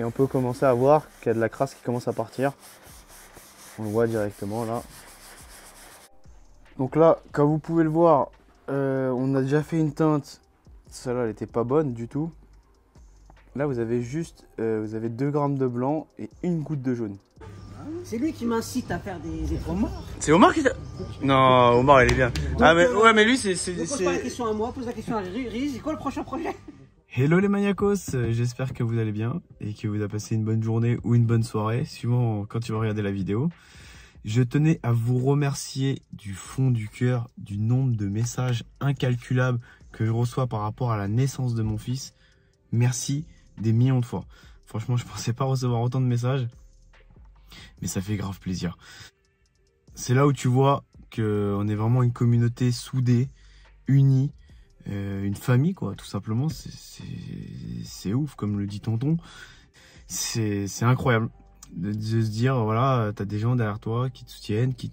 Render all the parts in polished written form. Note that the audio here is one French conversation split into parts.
et on peut commencer à voir qu'il y a de la crasse qui commence à partir. On le voit directement là. Donc là, comme vous pouvez le voir, on a déjà fait une teinte. Celle-là, elle n'était pas bonne du tout. Là, vous avez juste vous avez 2 grammes de blanc et 1 goutte de jaune. C'est lui qui m'incite à faire des Omar. C'est Omar qui t'a... Non, Omar, il est bien. Donc, Ah, mais, ouais, mais lui, pose pas la question à moi, pose la question à Riz. C'est quoi le prochain projet? Hello les maniacos, j'espère que vous allez bien et que vous avez passé une bonne journée ou une bonne soirée, suivant quand tu vas regarder la vidéo. Je tenais à vous remercier du fond du cœur du nombre de messages incalculables que je reçois par rapport à la naissance de mon fils. Merci des millions de fois. Franchement, je pensais pas recevoir autant de messages, mais ça fait grave plaisir. C'est là où tu vois qu'on est vraiment une communauté soudée, unie, une famille quoi, tout simplement. C'est ouf, comme le dit tonton. C'est incroyable de se dire, voilà, t'as des gens derrière toi qui te soutiennent, qui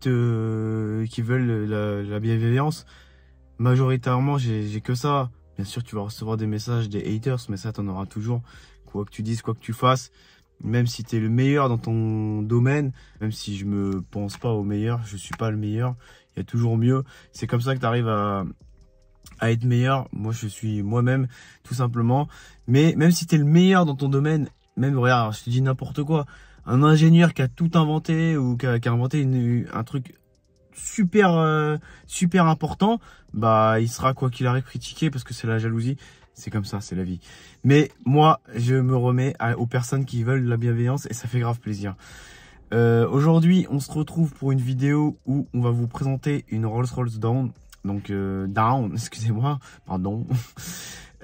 veulent la bienveillance. Majoritairement, j'ai que ça. Bien sûr, tu vas recevoir des messages des haters, mais ça, t'en auras toujours. Quoi que tu dises, quoi que tu fasses, même si tu es le meilleur dans ton domaine, même si je me pense pas au meilleur, je suis pas le meilleur, il y a toujours mieux. C'est comme ça que tu arrives à être meilleur. Moi, je suis moi-même, tout simplement. Mais même si tu es le meilleur dans ton domaine, même, regarde, je te dis n'importe quoi, un ingénieur qui a tout inventé ou qui a inventé un truc super super important, bah il sera quoi qu'il arrive critiqué parce que c'est la jalousie. C'est comme ça, c'est la vie. Mais moi, je me remets aux personnes qui veulent la bienveillance et ça fait grave plaisir. Aujourd'hui, on se retrouve pour une vidéo où on va vous présenter une Rolls-Royce Down. Donc, Down, excusez-moi, pardon.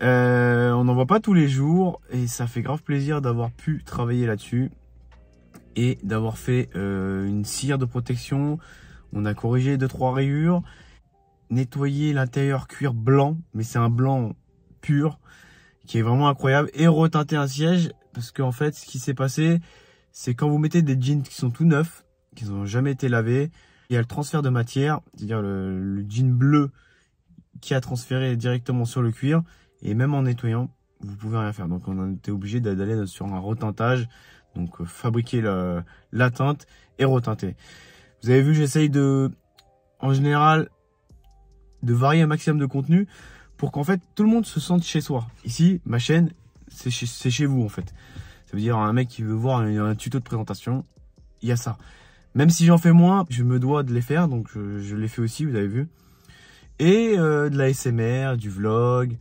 On n'en voit pas tous les jours et ça fait grave plaisir d'avoir pu travailler là-dessus et d'avoir fait une cire de protection. On a corrigé 2-3 rayures, nettoyé l'intérieur cuir blanc, mais c'est un blanc pur qui est vraiment incroyable, et reteinter un siège parce qu'en fait ce qui s'est passé, c'est quand vous mettez des jeans qui sont tout neufs, qui n'ont jamais été lavés, il y a le transfert de matière, c'est-à-dire le jean bleu qui a transféré directement sur le cuir, et même en nettoyant vous pouvez rien faire. Donc on a été obligé d'aller sur un reteintage, donc fabriquer la teinte et reteinter. Vous avez vu, j'essaye en général de varier un maximum de contenu pour qu'en fait tout le monde se sente chez soi. Ici, ma chaîne, c'est chez vous en fait. Ça veut dire un mec qui veut voir un tuto de présentation, il y a ça. Même si j'en fais moins, je me dois de les faire, donc je les fais aussi, vous avez vu. Et de la SMR, du vlog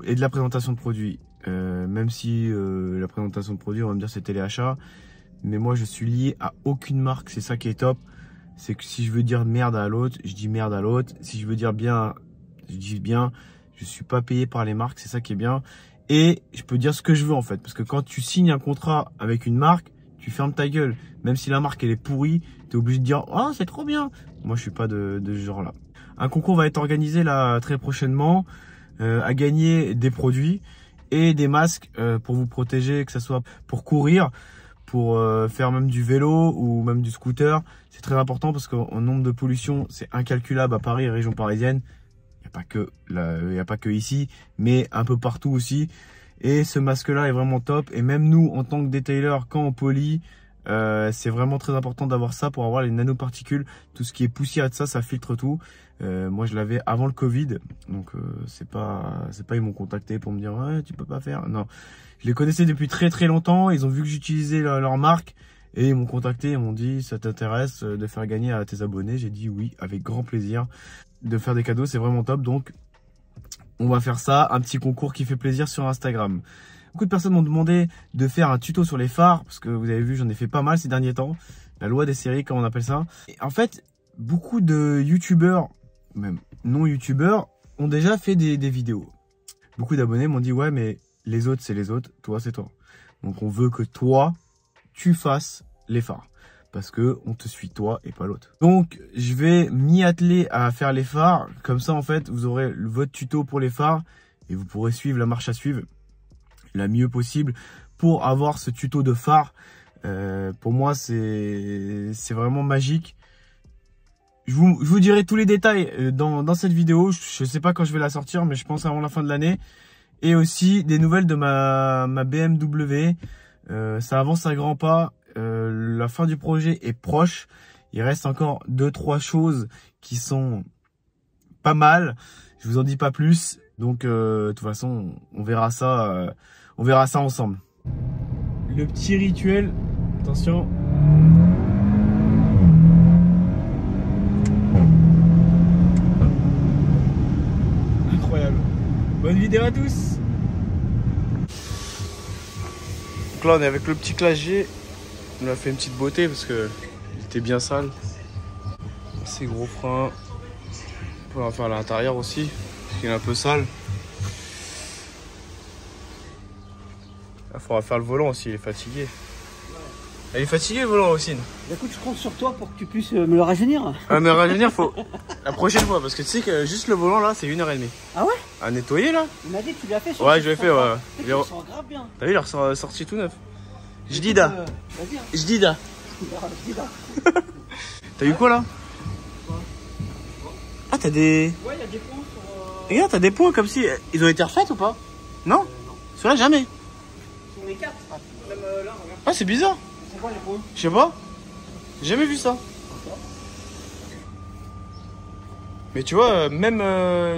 et de la présentation de produits. Même si la présentation de produits, on va me dire c'est téléachat, mais moi je suis lié à aucune marque, c'est ça qui est top. C'est que si je veux dire merde à l'autre, je dis merde à l'autre. Si je veux dire bien, je dis bien. Je suis pas payé par les marques, c'est ça qui est bien. Et je peux dire ce que je veux en fait. Parce que quand tu signes un contrat avec une marque, tu fermes ta gueule. Même si la marque elle est pourrie, tu es obligé de dire « Oh, c'est trop bien !» Moi, je suis pas de ce genre-là. Un concours va être organisé là très prochainement à gagner des produits et des masques pour vous protéger, que ce soit pour courir, pour faire même du vélo ou même du scooter. C'est très important parce qu'en nombre de pollution, c'est incalculable à Paris et région parisienne. Il n'y a pas que ici, mais un peu partout aussi. Et ce masque-là est vraiment top. Et même nous, en tant que détailers, quand on polie, c'est vraiment très important d'avoir ça pour avoir les nanoparticules. Tout ce qui est poussière de ça, ça filtre tout. Moi, je l'avais avant le Covid. Donc, c'est pas ils m'ont contacté pour me dire ouais, tu peux pas faire. Non, je les connaissais depuis très très longtemps. Ils ont vu que j'utilisais leur marque et ils m'ont contacté. Ils m'ont dit ça t'intéresse de faire gagner à tes abonnés. J'ai dit oui, avec grand plaisir. De faire des cadeaux, c'est vraiment top. Donc, on va faire ça, un petit concours qui fait plaisir sur Instagram. Beaucoup de personnes m'ont demandé de faire un tuto sur les phares, parce que vous avez vu, j'en ai fait pas mal ces derniers temps. La loi des séries, comme on appelle ça. Et en fait, beaucoup de youtubeurs, même non youtubeurs, ont déjà fait des vidéos. Beaucoup d'abonnés m'ont dit, ouais, mais les autres, c'est les autres, toi, c'est toi. Donc, on veut que toi, tu fasses les phares. Parce que on te suit toi et pas l'autre. Donc je vais m'y atteler à faire les phares. Comme ça en fait vous aurez votre tuto pour les phares et vous pourrez suivre la marche à suivre la mieux possible pour avoir ce tuto de phare. Pour moi c'est vraiment magique. Je vous dirai tous les détails dans cette vidéo. Je sais pas quand je vais la sortir, mais je pense avant la fin de l'année. Et aussi des nouvelles de ma BMW. Ça avance à grands pas. La fin du projet est proche. Il reste encore 2-3 choses qui sont pas mal. Je vous en dis pas plus. Donc de toute façon, on verra ça ensemble. Le petit rituel. Attention. Incroyable. Bonne vidéo à tous. Donc là on est avec le petit Classe G. On a fait une petite beauté parce que il était bien sale. Ces gros freins. On peut en faire à l'intérieur aussi, parce qu'il est un peu sale. Il faudra faire le volant aussi, il est fatigué. Il est fatigué le volant aussi. Écoute, je compte sur toi pour que tu puisses me le rajeunir. Ah mais rajeunir faut la prochaine fois, parce que tu sais que juste le volant là c'est 1h30. Ah ouais? À nettoyer là? Il m'a dit que tu l'as fait. Ouais, je l'ai fait, ouais. Il ressort grave bien. T'as vu, il est sorti tout neuf. Jdida. Vas-y. Hein. Jdida. Jdida. T'as eu quoi là? Ah t'as des... Ouais, il y a des points sur... Regarde, t'as des points comme si... Ils ont été refaits ou pas? Non? Non. Ceux-là jamais. Sur les 4. Même là, regarde. Ah c'est bizarre. C'est quoi les points? Je sais pas. J'ai jamais vu ça. Mais tu vois, même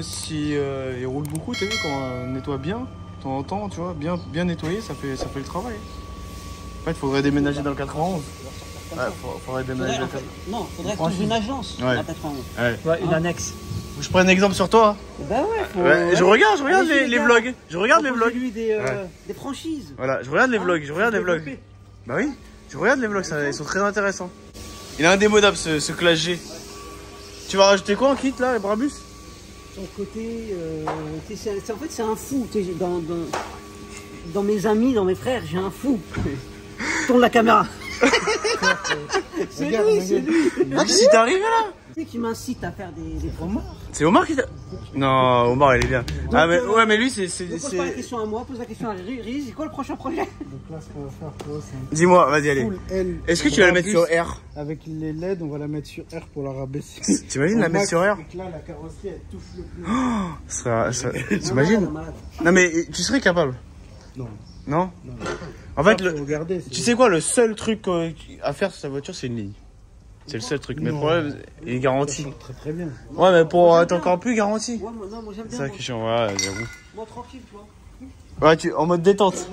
si il roule beaucoup, t'as vu, quand on nettoie bien, de temps en temps, tu vois, bien nettoyé, ça fait le travail. En fait, il faudrait déménager dans le 91. Ouais, faudrait déménager. Non, faudrait que tu trouves une agence ouais. à 91. Ouais. Ouais, une annexe. Je prends un exemple sur toi. Bah ouais, faut... Ouais, je regarde les vlogs. Je regarde les vlogs. Lui des franchises. Voilà, je regarde les vlogs, je regarde les vlogs. Bah oui, je regarde les vlogs, ils sont très intéressants. Il est indémodable ce Classe G. Tu vas rajouter quoi en kit là, les Brabus? Son côté, en fait c'est un fou. Dans mes amis, dans mes frères, j'ai un fou. Tourne la caméra. C'est lui, c'est lui. Ah, qu'est-ce qui t'est arrivé là? C'est lui qui m'incite à faire des promos. C'est Omar qui t'a... Non, Omar il est bien. Donc, ah mais ouais, mais lui c'est... Ne pose pas la question à moi, pose la question à Riz. C'est quoi le prochain projet? Donc là, ce qu'on va faire, c'est Dis-moi, vas-y, allez. L. Est-ce que tu vas la mettre sur R? Avec les LED, on va la mettre sur R pour la rabaisser. T'imagines la mettre sur R? Donc là, la carrosserie, elle touche le pneu. T'imagines? Non mais tu serais capable? Non. Non? Non. En fait, Regardez, tu sais quoi, le seul truc à faire sur sa voiture, c'est une ligne. C'est le seul truc. Mais le problème, il est garanti. Très très bien. Ouais, mais pour être encore plus garanti. Ouais, moi j'aime bien. C'est ça qui est chiant, ouais, j'avoue. Moi tranquille, tu vois. Ouais, en mode détente.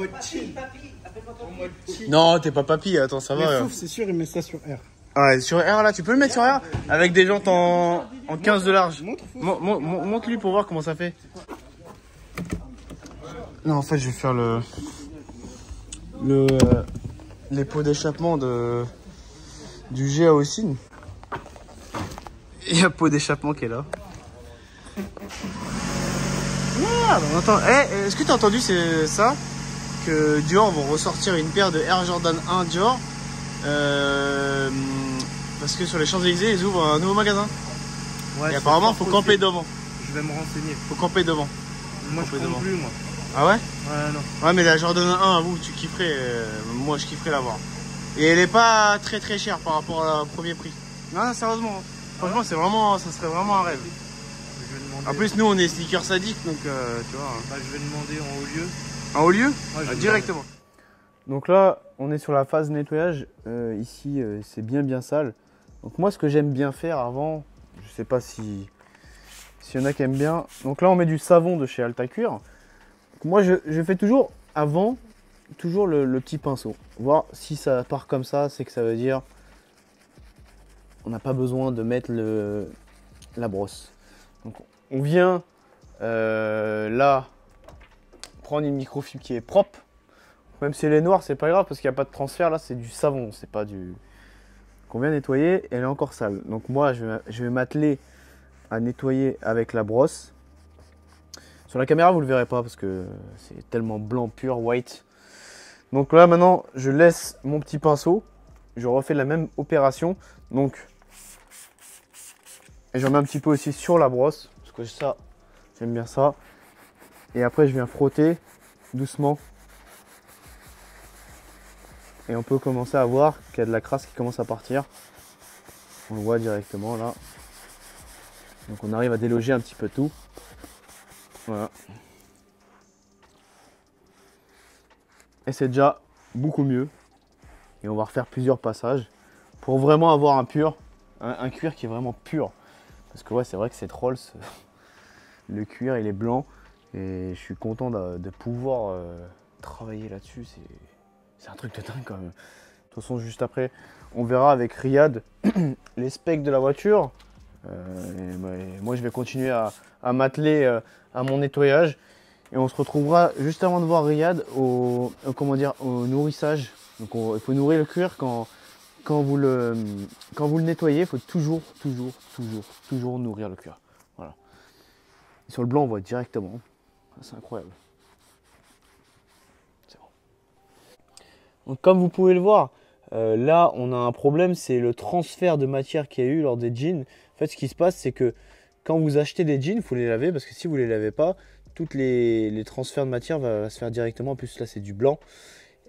Non, t'es pas papy, attends, ça Mais va. sauf, c'est sûr, il met ça sur R. Ouais, sur R là, tu peux le mettre sur R avec des jantes en 15 de large. Montre, Montre-lui pour voir comment ça fait. Non, en fait, je vais faire les pots d'échappement du G à Austin. Il y a un pot d'échappement qui est là. Merde, on entend. Est-ce que t'as entendu ça? Que Dior vont ressortir une paire de Air Jordan 1 Dior. Parce que sur les Champs-Élysées, ils ouvrent un nouveau magasin. Ouais, et apparemment, il faut camper devant. Je vais me renseigner. Faut camper devant. Moi, je compte plus, moi. Ah ouais? Ouais, non. Ouais, mais la Jordan 1, avoue, tu kifferais. Moi, je kifferais l'avoir. Et elle est pas très très chère par rapport au premier prix. Non, sérieusement. Franchement, ça serait vraiment un rêve. Je vais demander... En plus, nous, on est sneakers sadiques, donc tu vois. Bah, je vais demander en haut lieu. En haut lieu? Ouais, directement. Donc là, on est sur la phase nettoyage. Ici, c'est bien sale. Donc moi, ce que j'aime bien faire avant, je sais pas s'il y en a qui aiment bien. Donc là, on met du savon de chez Altacure. Donc moi, je fais toujours avant, toujours le petit pinceau. Voir si ça part comme ça, c'est que ça veut dire on n'a pas besoin de mettre la brosse. Donc on vient là prendre une microfibre qui est propre. Même si elle est noire, c'est pas grave parce qu'il n'y a pas de transfert. Là, c'est du savon, c'est pas du qu'on vient nettoyer. Elle est encore sale. Donc moi, je vais m'atteler à nettoyer avec la brosse. Sur la caméra, vous le verrez pas parce que c'est tellement blanc pur, white. Donc là, maintenant, je laisse mon petit pinceau. Je refais la même opération. Donc, et j'en mets un petit peu aussi sur la brosse parce que ça, j'aime bien ça. Et après, je viens frotter doucement. Et on peut commencer à voir qu'il y a de la crasse qui commence à partir. On le voit directement là. Donc on arrive à déloger un petit peu tout. Voilà. Et c'est déjà beaucoup mieux. Et on va refaire plusieurs passages pour vraiment avoir un cuir qui est vraiment pur. Parce que ouais, c'est vrai que cette Rolls, le cuir il est blanc. Et je suis content de pouvoir travailler là-dessus. C'est un truc de dingue quand même. De toute façon, juste après, on verra avec Riyad les specs de la voiture. Et moi, je vais continuer à m'atteler à mon nettoyage. Et on se retrouvera juste avant de voir Riyad au nourrissage. Donc il faut nourrir le cuir quand vous le nettoyez. Il faut toujours nourrir le cuir. Voilà. Et sur le blanc, on voit directement. C'est incroyable. C'est bon. Donc, comme vous pouvez le voir, là on a un problème, c'est le transfert de matière qu'il y a eu lors des jeans. En fait, ce qui se passe, c'est que quand vous achetez des jeans, il faut les laver parce que si vous ne les lavez pas, tous les transferts de matière vont se faire directement. En plus, là c'est du blanc.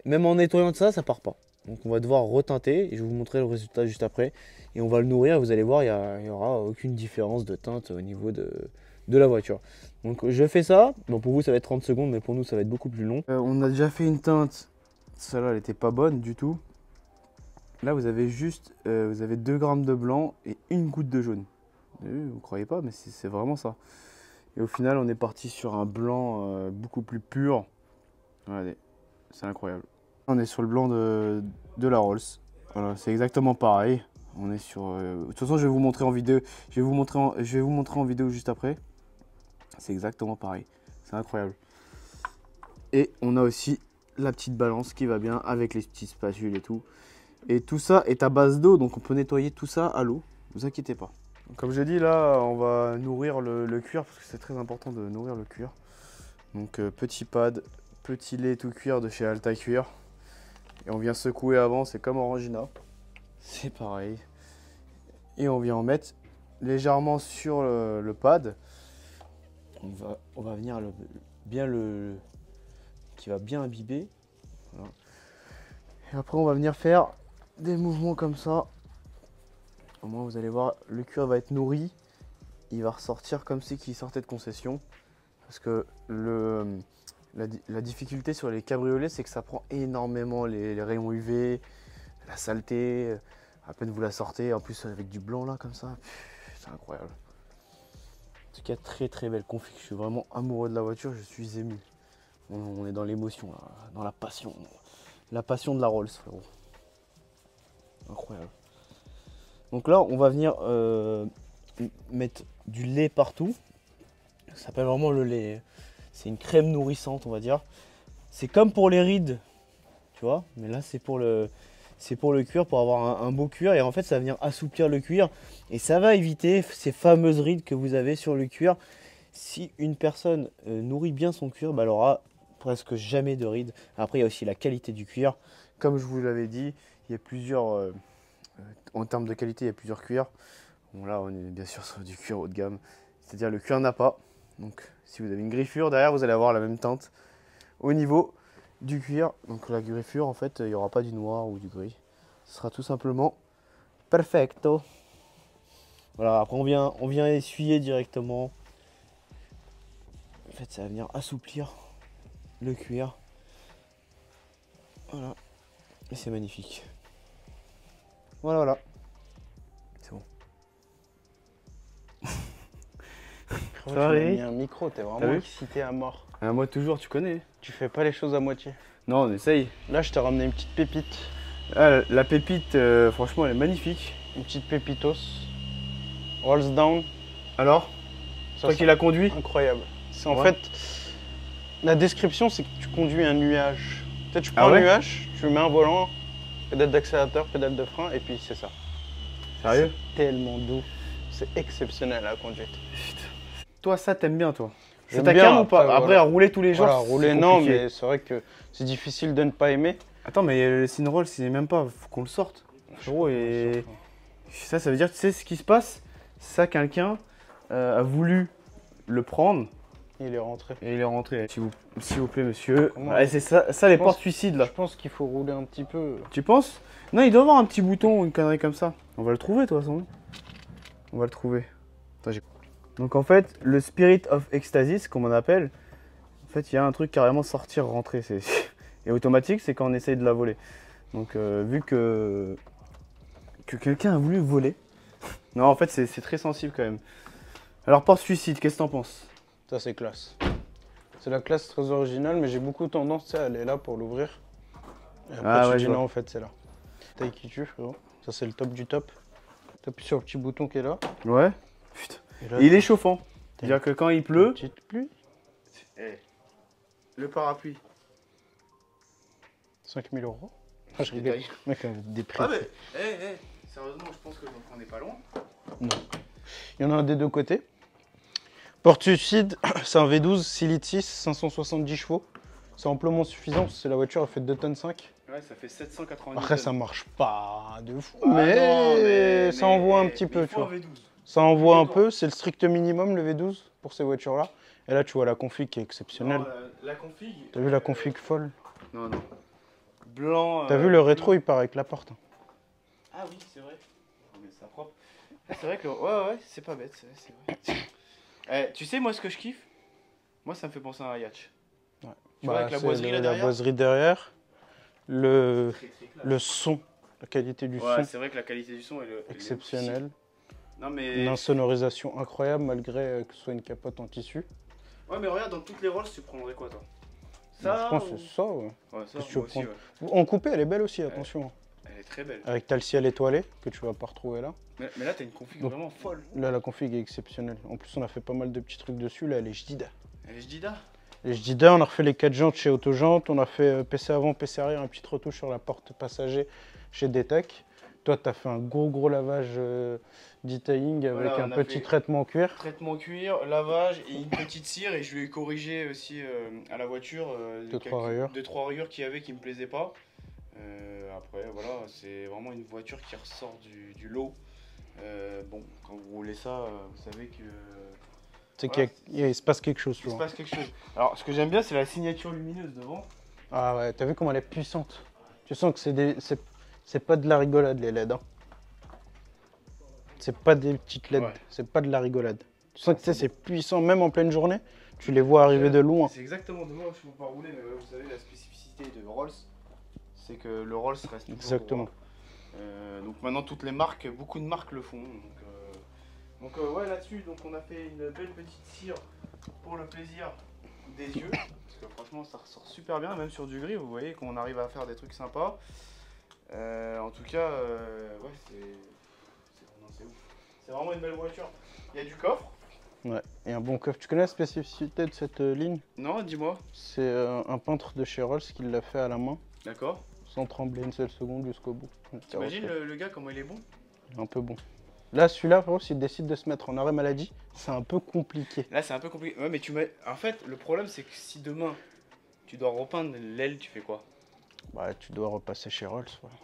Même en nettoyant de ça, ça part pas. Donc on va devoir reteinter et je vais vous montrer le résultat juste après. Et on va le nourrir, vous allez voir, il n'y aura aucune différence de teinte au niveau de la voiture. Donc je fais ça, bon, pour vous ça va être 30 secondes, mais pour nous ça va être beaucoup plus long. On a déjà fait une teinte, celle-là elle était pas bonne du tout. Là vous avez juste, vous avez 2 grammes de blanc et une goutte de jaune. Vous ne croyez pas, mais c'est vraiment ça. Et au final on est parti sur un blanc beaucoup plus pur. Regardez, c'est incroyable. On est sur le blanc de la Rolls. Voilà, c'est exactement pareil. On est sur. De toute façon, je vais vous montrer en vidéo. Je vais vous montrer en vidéo juste après. C'est exactement pareil. C'est incroyable. Et on a aussi la petite balance qui va bien avec les petites spatules et tout. Et tout ça est à base d'eau, donc on peut nettoyer tout ça à l'eau. Ne vous inquiétez pas. Comme je dis, là, on va nourrir le cuir parce que c'est très important de nourrir le cuir. Donc petit pad, petit lait tout cuir de chez Alta Cuir. Et on vient secouer avant, c'est comme Orangina. C'est pareil. Et on vient en mettre légèrement sur le pad. On va venir qui va bien imbiber. Voilà. Et après on va venir faire des mouvements comme ça. Au moins vous allez voir, le cuir va être nourri. Il va ressortir comme si il sortait de concession. Parce que la difficulté sur les cabriolets, c'est que ça prend énormément les rayons UV, la saleté. À peine vous la sortez, en plus avec du blanc là comme ça, c'est incroyable. En tout cas, très belle config. Je suis vraiment amoureux de la voiture, je suis ému. On est dans l'émotion, dans la passion. La passion de la Rolls, frérot. Incroyable. Donc là, on va venir mettre du lait partout. Ça s'appelle vraiment le lait. C'est une crème nourrissante, on va dire. C'est comme pour les rides, tu vois, mais là c'est pour le cuir, pour avoir un beau cuir. Et en fait, ça va venir assouplir le cuir. Et ça va éviter ces fameuses rides que vous avez sur le cuir. Si une personne nourrit bien son cuir, bah, elle aura presque jamais de rides. Après, il y a aussi la qualité du cuir. Comme je vous l'avais dit, il y a plusieurs... en termes de qualité, il y a plusieurs cuirs. Bon, là, on est bien sûr sur du cuir haut de gamme. C'est-à-dire le cuir n'a pas. Donc, si vous avez une griffure, derrière, vous allez avoir la même teinte au niveau du cuir. Donc la griffure, en fait, il n'y aura pas du noir ou du gris. Ce sera tout simplement perfecto. Voilà, après on vient essuyer directement. En fait, ça va venir assouplir le cuir. Voilà. Et c'est magnifique. Voilà. C'est bon. Tu m'as mis un micro, t'es vraiment excité à mort. Moi toujours, tu connais. Tu fais pas les choses à moitié. Non, on essaye. Là, je t'ai ramené une petite pépite. Ah, la pépite, franchement, elle est magnifique. Une petite pépitos. Rolls down. Alors, toi qui l'as conduit? Incroyable. C'est en fait, la description, c'est que tu conduis un nuage. Peut-être tu prends un nuage, tu mets un volant, pédale d'accélérateur, pédale de frein, et puis c'est ça. Sérieux? C'est tellement doux. C'est exceptionnel à la conduite. Putain. Toi, ça, t'aimes bien, toi? C'est ta cam ou pas? Après, à rouler tous les jours, voilà, rouler, non, mais c'est vrai que c'est difficile de ne pas aimer. Attends, mais le Cinroll, c'est même pas, faut qu'on le sorte. Gros, et ça veut dire, tu sais ce qui se passe? Ça, quelqu'un a voulu le prendre. Il est rentré. Et il est rentré. S'il vous plaît, monsieur. Ah, c'est ça les portes suicides, là. Je pense qu'il faut rouler un petit peu. Tu penses? Non, il doit avoir un petit bouton ou une connerie comme ça. On va le trouver, de toute façon. On va le trouver. Attends, donc, en fait, le Spirit of Ecstasy, comme on appelle, en fait, il y a un truc carrément sortir-rentrer. Et automatique, c'est quand on essaye de la voler. Donc vu que quelqu'un a voulu voler. Non, en fait, c'est très sensible quand même. Alors, porte-suicide, qu'est-ce que t'en penses? Ça, c'est classe. C'est la classe très originale, mais j'ai beaucoup tendance, tu sais, à aller là pour l'ouvrir. Et après, Ah tu ouais, dis je non, vois. en fait, c'est là. Taille qui tue, frérot. Ça, c'est le top du top. T'appuies sur le petit bouton qui est là. Ouais. Putain. Et là, Et il est chauffant. t'as C'est-à-dire que quand il une pleut, petite pluie. le parapluie. 5000 euros. Ah, je rigole. Détail. Mec, des prix. Ah mais, sérieusement, je pense que j'en ai pas loin. Non. Il y en a un des deux côtés. Porte-suicide, c'est un V12 6 litres 6, 570 chevaux. C'est amplement suffisant parce que la voiture elle fait 2 tonnes 5. Ouais, ça fait 790 Après, ça marche pas de fou. Ah mais, non, ça envoie un petit mais peu, il tu faut un vois. V12. Ça envoie un Obligatoire. peu, c'est le strict minimum le V12 pour ces voitures-là. Et là, tu vois la config qui est exceptionnelle. Non, la config. T'as vu la config folle? Non, non. Blanc. T'as vu le rétro, il part avec la porte. Ah oui, c'est vrai. Oh, mais c'est propre. C'est vrai que ouais, c'est pas bête, c'est vrai. Tu sais, moi, ce que je kiffe, moi, ça me fait penser à un yacht. Ouais. Tu vois, avec la c'est boiserie là la derrière. boiserie derrière, le Très classe. son, la qualité du Ouais, son c'est vrai que la qualité du son est exceptionnelle. Non, mais. Une insonorisation incroyable malgré que ce soit une capote en tissu. Ouais, mais regarde, dans toutes les Rolls, tu prendrais quoi, toi? Je pense que c'est ça, ouais. Ouais, ça, Qu'est-ce que tu veux moi aussi, prendre ouais. En coupé, elle est belle aussi, attention. Elle est très belle. Avec t'as le ciel étoilé, que tu vas pas retrouver là. Mais là, t'as une config Donc- vraiment folle. Là, la config est exceptionnelle. En plus, on a fait pas mal de petits trucs dessus. Là, elle est jdida. Elle est Jdida. Les jdida, on a refait les 4 jantes chez Autojantes. On a fait PC avant, PC arrière, un petit retouche sur la porte passager chez Detec. Toi, t'as fait un gros lavage detailing avec Voilà, un on a petit fait- traitement cuir. Traitement cuir, lavage et une petite cire. Et je lui ai corrigé aussi à la voiture Deux, trois rayures. 2-3 rayures qu'il y avait qui me plaisaient pas. Après, voilà, c'est vraiment une voiture qui ressort du lot. Bon, quand vous roulez ça, vous savez que. C'est Voilà, qu'il se passe quelque chose, tu il se vois. passe quelque chose. Alors, ce que j'aime bien, c'est la signature lumineuse devant. Ah ouais, t'as vu comment elle est puissante. Tu sens que c'est pas de la rigolade, les LED. Hein. C'est pas des petites LED, Ouais. c'est pas de la rigolade. Tu sens que tu sais, c'est puissant, même en pleine journée. Tu les vois arriver de loin. C'est exactement de moi, je ne peux pas rouler, mais vous savez, la spécificité de Rolls, c'est que le Rolls reste toujours Exactement. droit. Donc maintenant, toutes les marques, beaucoup de marques le font. Donc ouais, là-dessus, donc on a fait une belle petite cire pour le plaisir des yeux. Parce que franchement, ça ressort super bien, même sur du gris, vous voyez qu'on arrive à faire des trucs sympas. En tout cas, ouais, c'est ouf. C'est vraiment une belle voiture. Il y a du coffre. Ouais, et un bon coffre. Tu connais la spécificité de cette ligne? Non, dis-moi. C'est un peintre de chez Rolls qui l'a fait à la main, D'accord. sans trembler une seule seconde jusqu'au bout. T'imagines le gars, comment il est bon? Un peu bon. Là, celui-là, par contre, s'il décide de se mettre en arrêt maladie, c'est un peu compliqué. Là, c'est un peu compliqué. Ouais, mais en fait, le problème, c'est que si demain, tu dois repeindre l'aile, tu fais quoi? Bah, tu dois repasser chez Rolls, voilà.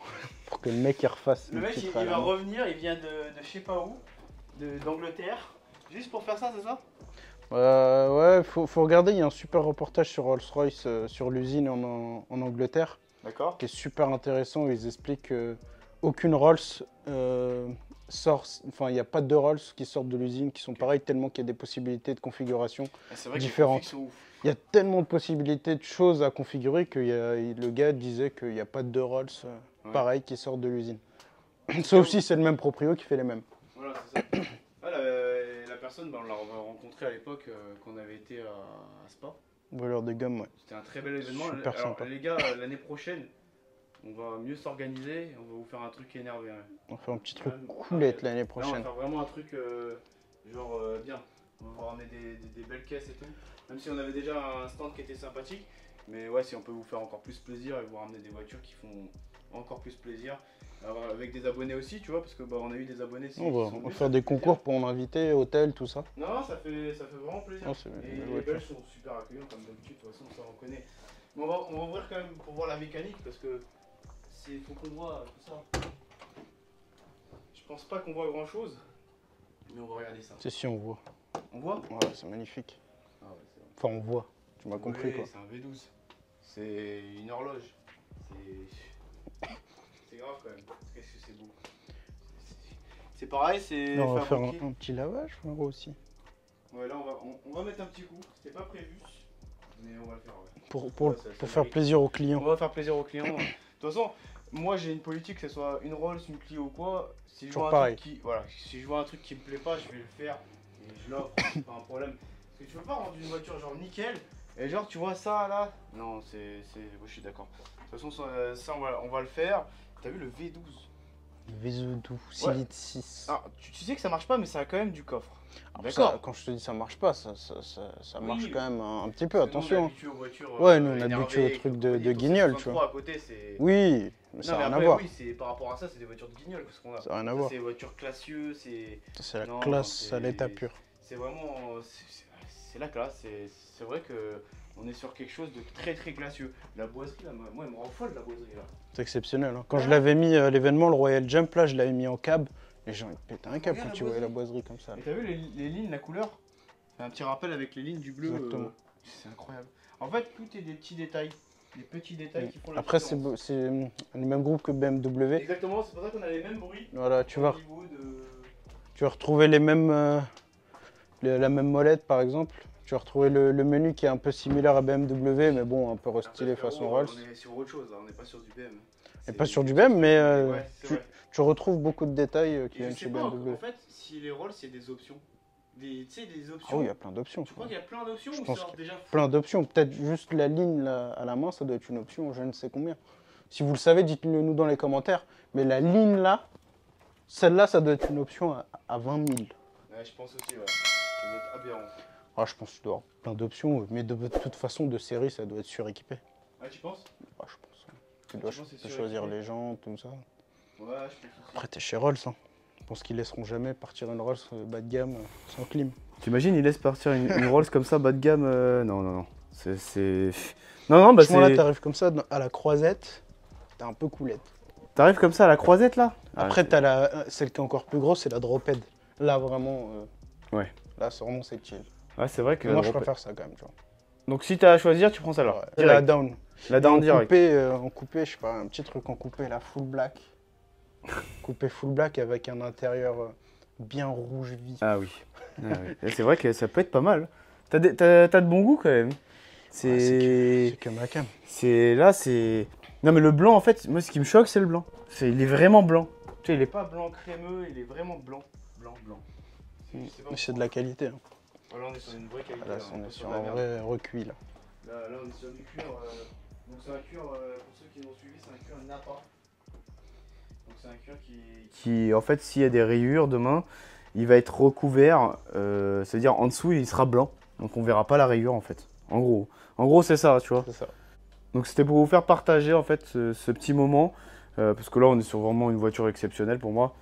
Pour que le mec il refasse Le une mec, petite il à la va main. revenir, il vient de je sais pas où, d'Angleterre, juste pour faire ça, c'est ça? Ouais, faut regarder, il y a un super reportage sur Rolls-Royce sur l'usine en Angleterre D'accord. qui est super intéressant où ils expliquent que aucune Rolls sort, enfin il n'y a pas de Rolls qui sortent de l'usine qui sont pareils tellement qu'il y a des possibilités de configuration. C'est vrai que Différentes. les configs sont ouf. Il y a tellement de possibilités de choses à configurer que le gars disait qu'il n'y a pas de Rolls Ouais. pareils qui sortent de l'usine. Sauf si c'est le même proprio qui fait les mêmes. Voilà, c'est ça. Ah, la personne, on l'a rencontrée à l'époque quand on avait été à Spa. Voleur de gomme, ouais. C'était un très bel événement. Super Alors, sympa. les gars, l'année prochaine, on va mieux s'organiser, on va vous faire un truc énervé. Hein. On fait un petit truc Ouais, coulette l'année Là, on va prochaine. faire vraiment un truc genre bien. On va vous ramener des belles caisses et tout. Même si on avait déjà un stand qui était sympathique. Mais ouais, si on peut vous faire encore plus plaisir et vous ramener des voitures qui font encore plus plaisir. Alors, avec des abonnés aussi, tu vois, parce que bah, on a eu des abonnés. qui On sont va venus, faire ça des fait plaisir. concours pour m'inviter, hôtel, tout ça. Non, ça fait vraiment plaisir. Non, c'est une Et belle les voiture. Belges sont super accueillants comme d'habitude, de toute façon, ça on connaît. Mais on va ouvrir quand même pour voir la mécanique parce que il faut qu'on voit tout ça. Je pense pas qu'on voit grand chose, mais on va regarder ça. C'est si on voit. On voit? Ouais, c'est magnifique. Ah ouais, c'est Enfin, on voit. Tu m'as compris Oui, quoi. c'est un V12. C'est une horloge. C'est grave quand même. Qu'est-ce que c'est beau. C'est pareil, c'est Là, on va faire fabriqué. un petit lavage, frérot, aussi. Ouais, là on va mettre un petit coup. C'était pas prévu. Mais on va le faire, ouais. Pour faire plaisir aux clients. On va faire plaisir aux clients. De toute façon, moi j'ai une politique, que ce soit une Rolls, une Clio ou quoi. Si je Toujours vois un pareil. truc voilà, si je vois un truc qui me plaît pas, je vais le faire et je l'offre, c'est pas un problème. Parce que tu peux pas rendre une voiture genre nickel et genre tu vois ça là. Non, moi je suis d'accord. De toute façon, ça on va le faire. T'as vu le V12? V12, 6 Ouais. litres 6. Ah, tu sais que ça marche pas, mais ça a quand même du coffre. Alors ça, quand je te dis ça marche pas, ça Oui, marche quand même un petit peu, Parce que attention. Nous, on est habitué aux voitures, Ouais, nous, on est énervées, habitué aux avec trucs le de compagnie, guignol, ton tu vois. 63 à côté, c'est... Oui, mais ça Non, n'a mais rien à après, voir. oui, c'est par rapport à ça, c'est des voitures de guignol que ce qu'on a. Ça n'a rien à Ça, voir. c'est des voitures classieuses, c'est... Ça, c'est la Non, classe c'est- à l'état pur. C'est vraiment... C'est la classe, c'est vrai que on est sur quelque chose de très très classieux. La boiserie, là, moi, elle me rend folle, la boiserie, là. C'est exceptionnel. Hein. Quand je l'avais mis à l'événement, le Royal Jump, là, je l'avais mis en cab. Les gens, ils pétaient un câble Regarde quand la tu voyais la boiserie. boiserie comme ça. Et t'as vu les lignes, la couleur? C'est un petit rappel avec les lignes du bleu. Exactement. C'est incroyable. En fait, tout est des petits détails. Des petits détails qui font la Après, c'est différence. le même groupe que BMW. Exactement, c'est pour ça qu'on a les mêmes bruits. Voilà, tu vas Au niveau de... retrouver les mêmes, la même molette, par exemple. Tu vas retrouver le menu qui est un peu similaire à BMW, mais bon, un peu restylé Après, façon frérot, Rolls. On est sur autre chose, là. On n'est pas sur du BM. Et pas sur du BM, mais Ouais, c'est vrai. tu retrouves beaucoup de détails qui Et je viennent sais chez pas, BMW. en fait, si les Rolls, c'est des options. Tu sais, des options. Ah oui, il y a plein d'options. Tu crois qu'il y a plein d'options Je ou pense c'est déjà Plein d'options. Peut-être juste la ligne là, à la main, ça doit être une option, je ne sais combien. Si vous le savez, dites-le nous dans les commentaires. Mais la ligne là, celle-là, ça doit être une option à 20 000. Ouais, je pense aussi, ouais. Ça doit être aberrant. Ah, je pense que tu dois avoir plein d'options, mais de toute façon, de série, ça doit être suréquipé. Ah, tu penses? Ah, je pense. Tu Ah, dois tu penses que c'est choisir suréquipé? les jantes, tout ça. Ouais, je pense aussi. Après, t'es chez Rolls. Hein. Je pense qu'ils laisseront jamais partir une Rolls bas de gamme sans clim. T'imagines, il laisse partir une Rolls comme ça, bas de gamme non, non, non. Non, bah Franchement, là, c'est... t'arrives comme ça à la croisette, t'es un peu coulette. T'arrives comme ça à la croisette, là? Après, t'as celle qui est encore plus grosse, c'est la drophead. Là, vraiment, Ouais. là, c'est vraiment c'est chill. Ouais, c'est vrai que... Moi, je préfère ça quand même, tu vois. Donc si t'as à choisir, tu prends celle-là. Ouais. Direct. La down. La down en direct. coupé, je sais pas, un petit truc en coupé, la full black. Coupé full black avec un intérieur bien rouge vif. Ah oui. Ah oui. Et c'est vrai que ça peut être pas mal. T'as de bon goût quand même. C'est que ma cam. Là, c'est... Non mais le blanc, en fait, moi ce qui me choque, c'est le blanc. Il est vraiment blanc. Tu sais, il est pas blanc crémeux, il est vraiment blanc. Blanc. Je sais pas Mais c'est pourquoi. de la qualité. Hein. Voilà, on est sur une vraie qualité. Là, là, on pas est sur de la un merde. vrai recuit là. Là, on est sur du cuir. Donc c'est un cuir, pour ceux qui l'ont suivi, c'est un cuir Napa. Donc c'est un cuir qui, en fait, s'il y a des rayures demain, il va être recouvert. C'est-à-dire en dessous, il sera blanc. Donc on verra pas la rayure en fait. En gros, c'est ça, tu vois. C'est ça. Donc c'était pour vous faire partager en fait ce petit moment. Parce que là, on est sur vraiment une voiture exceptionnelle pour moi.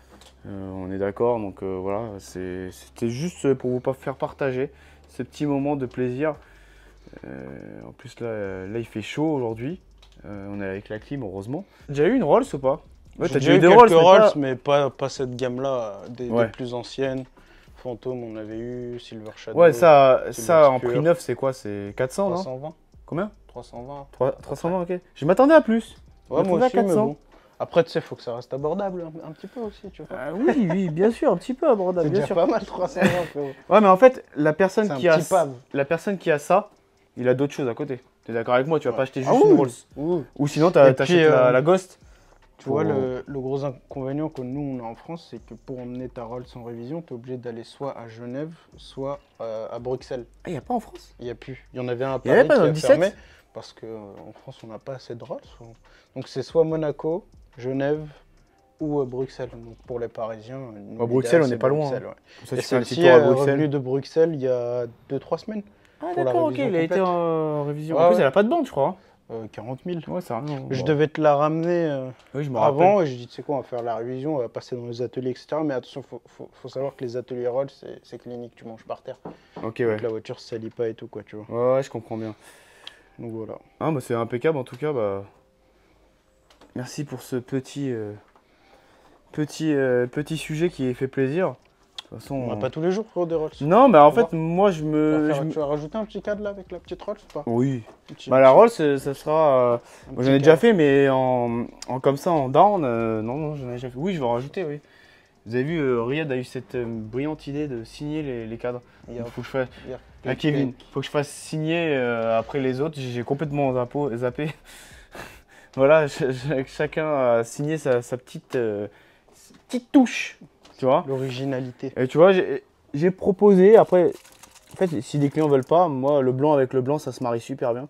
On est d'accord. Donc voilà, c'était juste pour vous faire partager ce petit moment de plaisir. En plus là, il fait chaud aujourd'hui. On est avec la clim, heureusement. T'as déjà eu une Rolls ou pas? Ouais, J'ai t'as déjà eu des quelques mais Rolls, pas- mais pas cette gamme-là, des plus anciennes. Phantom, on avait eu, Silver Shadow. Ouais, ça en Obscure. prix neuf, c'est quoi? C'est 400, non? 320. Combien? 320. 320, ok. Je m'attendais à plus. Ouais, moi m'attendais à aussi, mais 400. bon. Après, tu sais, faut que ça reste abordable un petit peu aussi, tu vois. Ah oui, bien sûr, un petit peu abordable, C'est bien déjà sûr. pas mal, 320, frérot. Ouais, mais en fait, C'est un petit pave. ça, il a d'autres choses à côté. T'es d'accord avec moi? Tu vas pas acheter juste Ah oui. une Rolls. Oui. Ou sinon, Et t'achètes puis, la Ghost. Tu vois, le gros inconvénient que nous, on a en France, c'est que pour emmener ta Rolls en révision, tu es obligé d'aller soit à Genève, soit à Bruxelles. Ah, il a pas en France? Il n'y a plus. Il y en avait un à Il y avait Paris pas qui dans a le 17? fermé, parce qu'en France, on n'a pas assez de Rolls. Donc c'est soit Monaco, Genève ou Bruxelles. Donc pour les Parisiens, nous, Bruxelles, l'idéal, on n'est c'est pas loin, Bruxelles, ouais. Ça, Et tu fais un petit celle-ci tour à est Bruxelles. revenue de Bruxelles il y a 2-3 semaines. Ah, pour la d'accord, ok. révision Il a été complète. en révision. Ouais, En plus, ouais. elle a pas de bande, je crois. 40 000. Ouais, c'est rien. Je devais te la ramener Oui, je me rappelle. avant et je dis, tu sais quoi, on va faire la révision, on va passer dans les ateliers, etc. Mais attention, faut savoir que les ateliers Rolls, c'est clinique, tu manges par terre. Ok, ouais. Donc la voiture se salit pas et tout, quoi, tu vois. Ouais, je comprends bien. Donc voilà. Ah, bah, c'est impeccable en tout cas. Bah... Merci pour ce petit sujet qui fait plaisir. De toute façon, On n'a pas tous les jours, frérot, des Rolls. Non, mais en On va- fait, moi je me. Tu vas rajouter un petit cadre là avec la petite Rolls ou pas? Oui. Un petit- Bah, la un Rolls, ça sera. petit Moi, j'en ai cadre. déjà fait, mais en comme ça, en down. Non, j'en ai déjà fait. Oui, je vais en rajouter, oui. Vous avez vu, Riyad a eu cette brillante idée de signer les cadres. Il y a- Il faut que je fasse. il y a à Kevin. Faut que je fasse signer après les autres. J'ai complètement zappé. Voilà, chacun a signé sa petite touche, tu vois. L'originalité. Et tu vois, j'ai proposé, après, en fait, si les clients veulent pas, moi, le blanc avec le blanc, ça se marie super bien.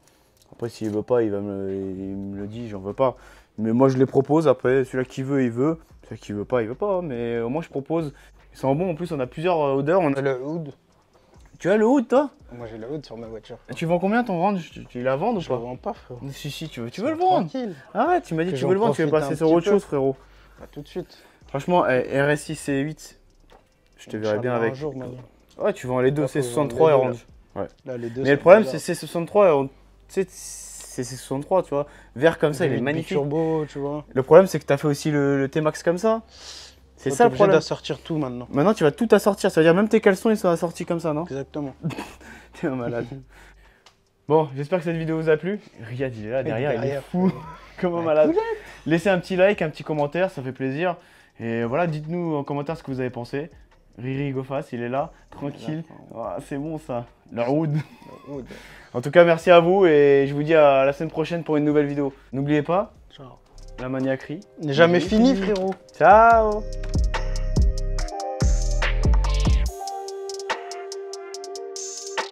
Après, s'il veut pas, il me le dit, j'en veux pas. Mais moi, je les propose, après, celui-là qui veut, il veut. Celui qui veut pas, il veut pas. Mais au moins, je propose. Ils sont bons, en plus, on a plusieurs odeurs. On a... Le hood. Tu as le hood, toi? Moi j'ai le hood sur ma voiture. Et tu vends combien ton range? Tu la vends ou Je pas? le vends pas, frérot. Si, tu veux le vendre. Tranquille. Arrête, tu m'as dit Que que tu veux le j'en vendre, tu veux profite passer un sur petit autre peu. chose, frérot. Pas tout de suite. Franchement, RS6 C8, je te verrais bien avec. Un jour, maintenant. Ouais, tu vends les deux, Là, faut C63 et vendre les Orange. Là, les deux Mais le sont problème, bizarres. c'est C63, tu sais, c'est C63, tu vois. Vert comme ça, il est Avec magnifique. Turbo, tu vois. Le problème, c'est que tu as fait aussi le T-Max comme ça. C'est ça le problème. d'assortir tout maintenant. Maintenant, tu vas tout assortir. Ça veut dire même tes caleçons, ils sont assortis comme ça, non? Exactement. T'es un malade. Bon, j'espère que cette vidéo vous a plu. Riyad, il est là derrière, il est fou. Comme un malade. Laissez un petit like, un petit commentaire, ça fait plaisir. Et voilà, dites-nous en commentaire ce que vous avez pensé. Riri Gofas, il est là, tranquille. Ah, c'est bon ça. Le Oud. En tout cas, merci à vous et je vous dis à la semaine prochaine pour une nouvelle vidéo. N'oubliez pas, Ciao. la maniaquerie N'est jamais fini, frérot. Ciao.